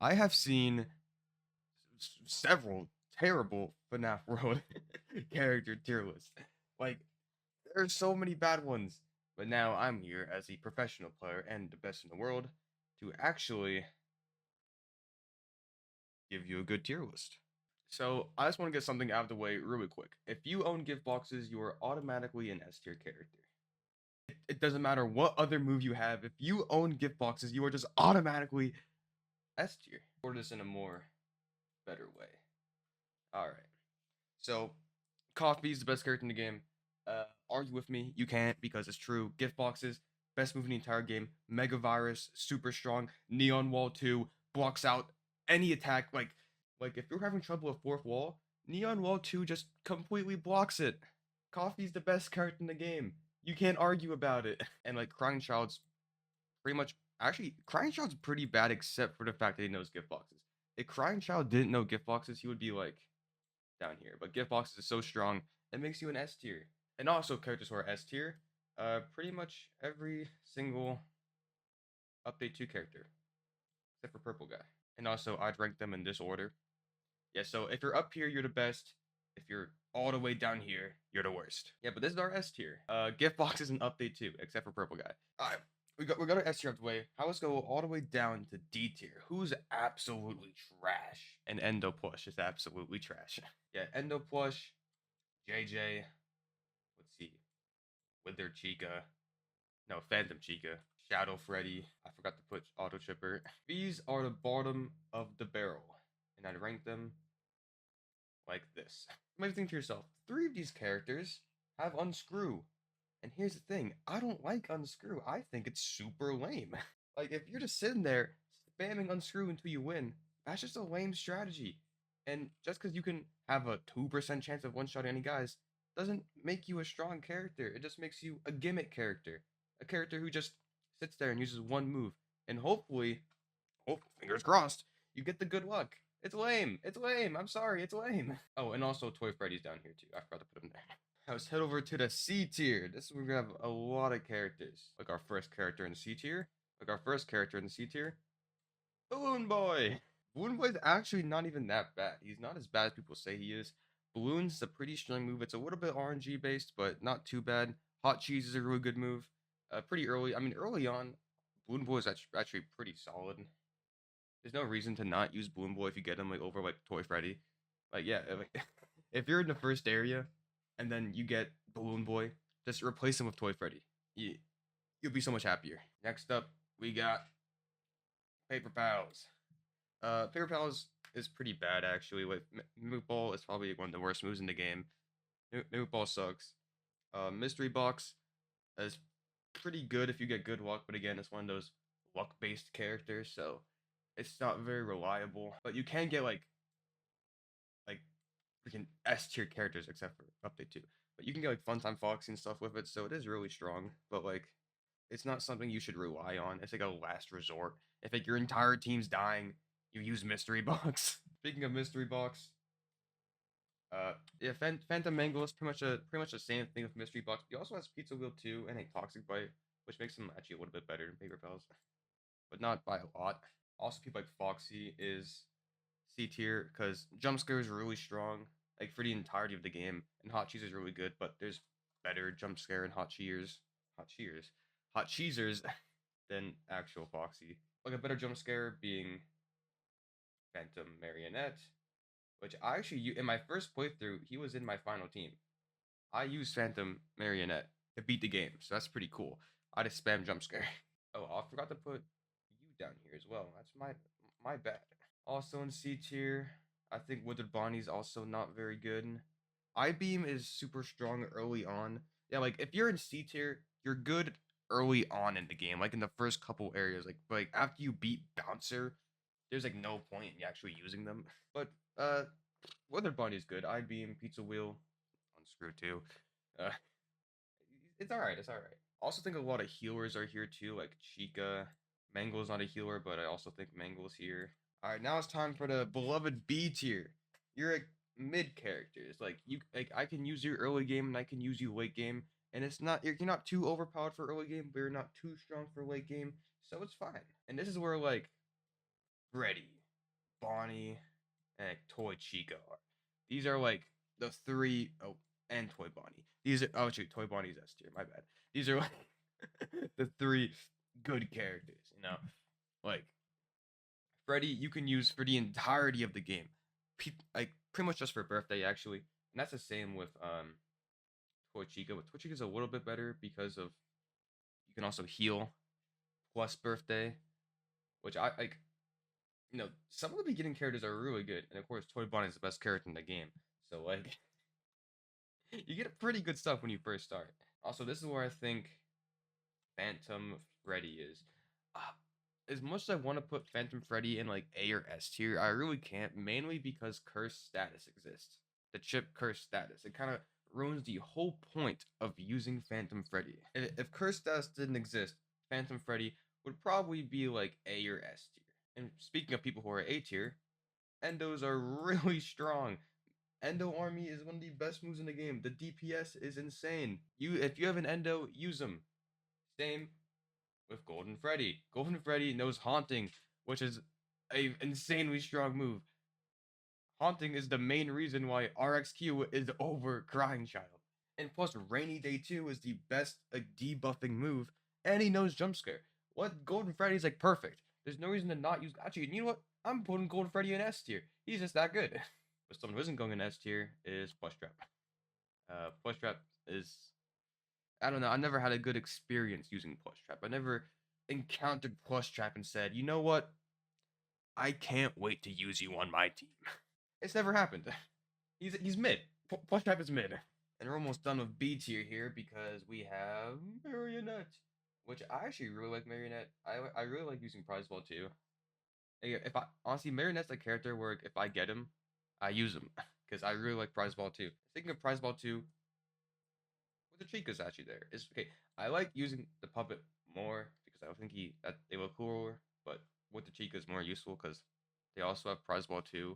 I have seen several terrible FNaF World character tier lists. Like, there's so many bad ones. But now I'm here as a professional player and the best in the world to actually give you a good tier list. So I just want to get something out of the way really quick. If you own gift boxes, you are automatically an S tier character. It doesn't matter what other move you have. If you own gift boxes, you are just automatically S tier. Or this in a more better way. All right. So Coffee is the best character in the game. Argue with me, you can't because it's true. Gift boxes, best move in the entire game. Mega Virus, super strong. Neon Wall 2 blocks out any attack. Like if you're having trouble with fourth wall, Neon Wall 2 just completely blocks it. Coffee's the best character in the game. You can't argue about it. And like Crying Child's pretty much actually Crying Child's pretty bad except for the fact that he knows gift boxes. If Crying Child didn't know gift boxes, he would be like down here. But gift boxes is so strong, it makes you an S tier. And also characters who are S tier, pretty much every single update 2 character, except for purple guy. And also I'd rank them in this order. Yeah, so if you're up here, you're the best. If you're all the way down here, you're the worst. Yeah, but this is our S tier. Gift boxes an update 2, except for purple guy. Alright. We got our S tier out of the way. Now let's go all the way down to D tier. Who's absolutely trash? And Endo Plush is absolutely trash. Yeah, Endo Plush, JJ, let's see, Wither Chica, no, Phantom Chica, Shadow Freddy, I forgot to put Auto Chipper. These are the bottom of the barrel, and I'd rank them like this. You might think to yourself, 3 of these characters have Unscrew. And here's the thing, I don't like Unscrew. I think it's super lame. Like, if you're just sitting there spamming Unscrew until you win, that's just a lame strategy. And just because you can have a 2% chance of one-shotting any guys doesn't make you a strong character. It just makes you a gimmick character. A character who just sits there and uses one move. And hopefully, oh, fingers crossed, you get the good luck. It's lame. It's lame. I'm sorry. It's lame. Oh, and also Toy Freddy's down here too. I forgot to put him there. Now let's head over to the C tier. This is where we have a lot of characters. Like our first character in the C tier. Like our first character in the C tier. Balloon Boy. Balloon Boy's actually not even that bad. He's not as bad as people say he is. Balloon's a pretty strong move. It's a little bit RNG based, but not too bad. Hot Cheese is a really good move. Pretty early. I mean, early on, Balloon Boy is actually pretty solid. There's no reason to not use Balloon Boy if you get him like over like Toy Freddy. Like yeah, like, if you're in the first area and then you get Balloon Boy, just replace him with Toy Freddy. You'll be so much happier. Next up, we got Paper Pals. Paper Pals is pretty bad actually. Like Moot Ball is probably one of the worst moves in the game. Moot Ball sucks. Mystery Box is pretty good if you get good luck, but again, it's one of those luck-based characters, so it's not very reliable. But you can get like freaking S tier characters except for update 2. But you can get like Funtime Foxy and stuff with it, so it is really strong. But like it's not something you should rely on. It's like a last resort. If like your entire team's dying, you use Mystery Box. Speaking of Mystery Box, yeah, Phantom Mangle is pretty much the same thing with Mystery Box. He also has Pizza Wheel 2 and a Toxic Bite, which makes him actually a little bit better than Paper Pals, but not by a lot. Also, people like Foxy is C tier because jump scare is really strong, like for the entirety of the game, and Hot Cheese is really good. But there's better jump scare and Hot Cheesers than actual Foxy. Like a better jump scare being Phantom Marionette, which I actually in my first playthrough he was in my final team. I used Phantom Marionette to beat the game, so that's pretty cool. I just spam jump scare. Oh, I forgot to put you down here as well. That's my bad. Also in C tier, I think Withered Bonnie's also not very good. I Beam is super strong early on. Yeah, like if you're in C tier, you're good early on in the game, like in the first couple areas. Like after you beat Bouncer, there's like no point in actually using them. But Withered Bonnie is good. I Beam, Pizza Wheel, Unscrew too. Uh, it's alright. It's alright. Also think a lot of healers are here too, like Chica. Mangle's not a healer, but I also think Mangle's here. Alright, now it's time for the beloved B tier. You're a mid characters. Like I can use you early game and I can use you late game. And it's not you're not too overpowered for early game, but you're not too strong for late game. So it's fine. And this is where like Freddy. Bonnie, and Toy Chica are. These are like the three. Oh, and Toy Bonnie. These are shoot, Toy Bonnie's S tier. My bad. These are like the three good characters. Like Freddy, you can use for the entirety of the game, like pretty much just for birthday actually, and that's the same with Toy Chica. But Toy Chica's a little bit better because of you can also heal plus birthday, which I like. Some of the beginning characters are really good, and of course, Toy Bonnie is the best character in the game. So like, you get pretty good stuff when you first start. Also, this is where I think Phantom Freddy is. Uh, as much as I want to put Phantom Freddy in like A or S tier, I really can't, mainly because curse status exists. The chip curse status. It kind of ruins the whole point of using Phantom Freddy. If curse status didn't exist, Phantom Freddy would probably be like A or S tier. And speaking of people who are A tier, Endos are really strong. Endo Army is one of the best moves in the game. The DPS is insane. If you have an Endo, use them. Same with Golden Freddy. Golden Freddy knows Haunting, which is a insanely strong move. Haunting is the main reason why RXQ is over Crying Child. And plus, Rainy Day 2 is the best debuffing move, and he knows Jump Scare. What? Golden Freddy's like perfect. There's no reason to not use. Actually, you know what? I'm putting Golden Freddy in S tier. He's just that good. But someone who isn't going in S tier is Plush Trap. Plush Trap is. I don't know. I never had a good experience using Plush Trap. I never encountered Plush Trap and said, you know what? I can't wait to use you on my team. It's never happened. He's mid. Plush Trap is mid. And we're almost done with B tier here because we have Marionette, which I actually really like Marionette. I really like using Prize Ball too. If I honestly Marionette's a character where if I get him, I use him because I really like Prize Ball 2. Speaking of Prize Ball 2, with the Chica's actually there. Is okay. I like using the puppet more because I think that they look cooler, but with the Chica is more useful because they also have Prize Ball 2,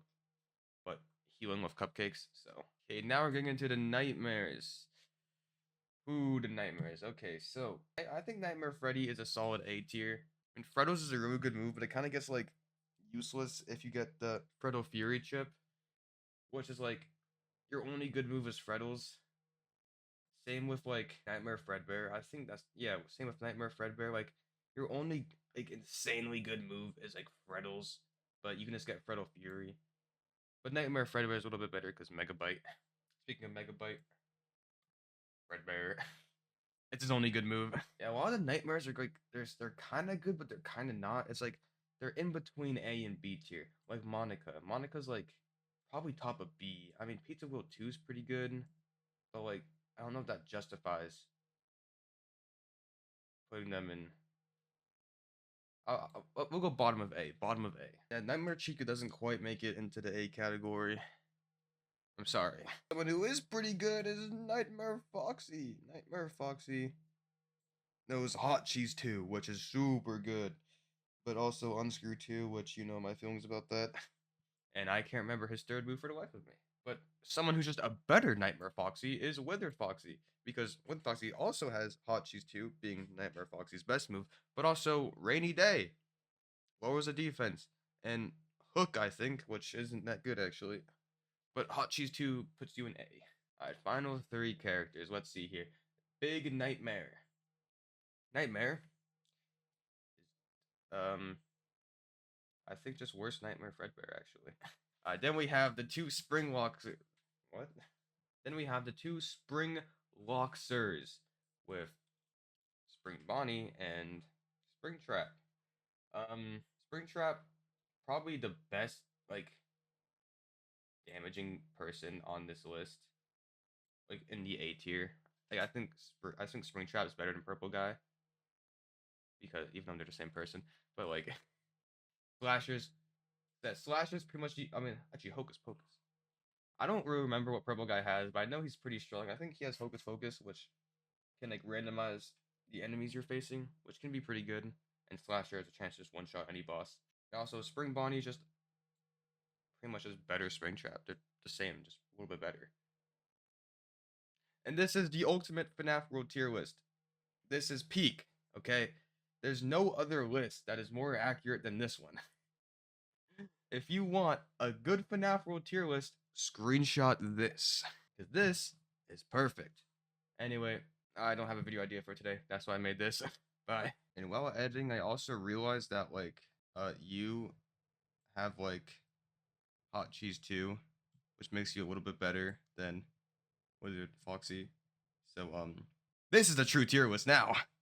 but healing with cupcakes. So okay, now we're getting into the nightmares. Ooh, the nightmares. Okay, so I think Nightmare Freddy is a solid A tier. And Fredo's is a really good move, but it kind of gets like useless if you get the Fredo Fury chip, which is like your only good move is Fredo's. Same with like Nightmare Fredbear. I think that's yeah. Same with Nightmare Fredbear. Like your only like insanely good move is like Fredo's, but you can just get Fredo Fury. But Nightmare Fredbear is a little bit better because Megabyte. Speaking of Megabyte, Fredbear. It's his only good move. Yeah, a lot of the nightmares are like they're kind of good, but they're kind of not. It's like they're in between A and B tier. Like Monica. Monica's like probably top of B. I mean, Pizza Wheel 2 is pretty good, but like I don't know if that justifies putting them in. We'll go bottom of A. Bottom of A. Yeah, Nightmare Chica doesn't quite make it into the A category. I'm sorry. Someone who is pretty good is Nightmare Foxy. Nightmare Foxy knows Hot Cheese 2, which is super good. But also Unscrew 2, which you know my feelings about that. And I can't remember his third move for the life of me. But someone who's just a better Nightmare Foxy is Withered Foxy. Because Withered Foxy also has Hot Cheese 2, being Nightmare Foxy's best move, but also Rainy Day, lowers the defense, and Hook, I think, which isn't that good actually. But Hot Cheese 2 puts you in A. Alright, final three characters. Let's see here. Big Nightmare. Nightmare is, I think just worse Nightmare Fredbear, actually. Then we have the two Spring Locks. What? Then we have the two Spring Locksers with Spring Bonnie and Spring Trap. Spring Trap, probably the best, like, damaging person on this list. Like, in the A tier. Like, I think Spring Trap is better than Purple Guy. Because, even though they're the same person. But, like, Slashers, that Slashers pretty much, I mean, actually, Hocus Pocus. I don't really remember what Purple Guy has, but I know he's pretty strong. I think he has Hocus Pocus, which can like randomize the enemies you're facing, which can be pretty good. And Slasher has a chance to just one-shot any boss. And also, Spring Bonnie is just pretty much just better Spring Trap. They're the same, just a little bit better. And this is the ultimate FNaF World Tier list. This is peak, okay? There's no other list that is more accurate than this one. If you want a good FNaF World tier list, screenshot this. Because this is perfect. Anyway, I don't have a video idea for today. That's why I made this. Bye. And while editing, I also realized that, like, you have, like, hot cheese too, which makes you a little bit better than, what is it, Foxy? So, this is the true tier list now.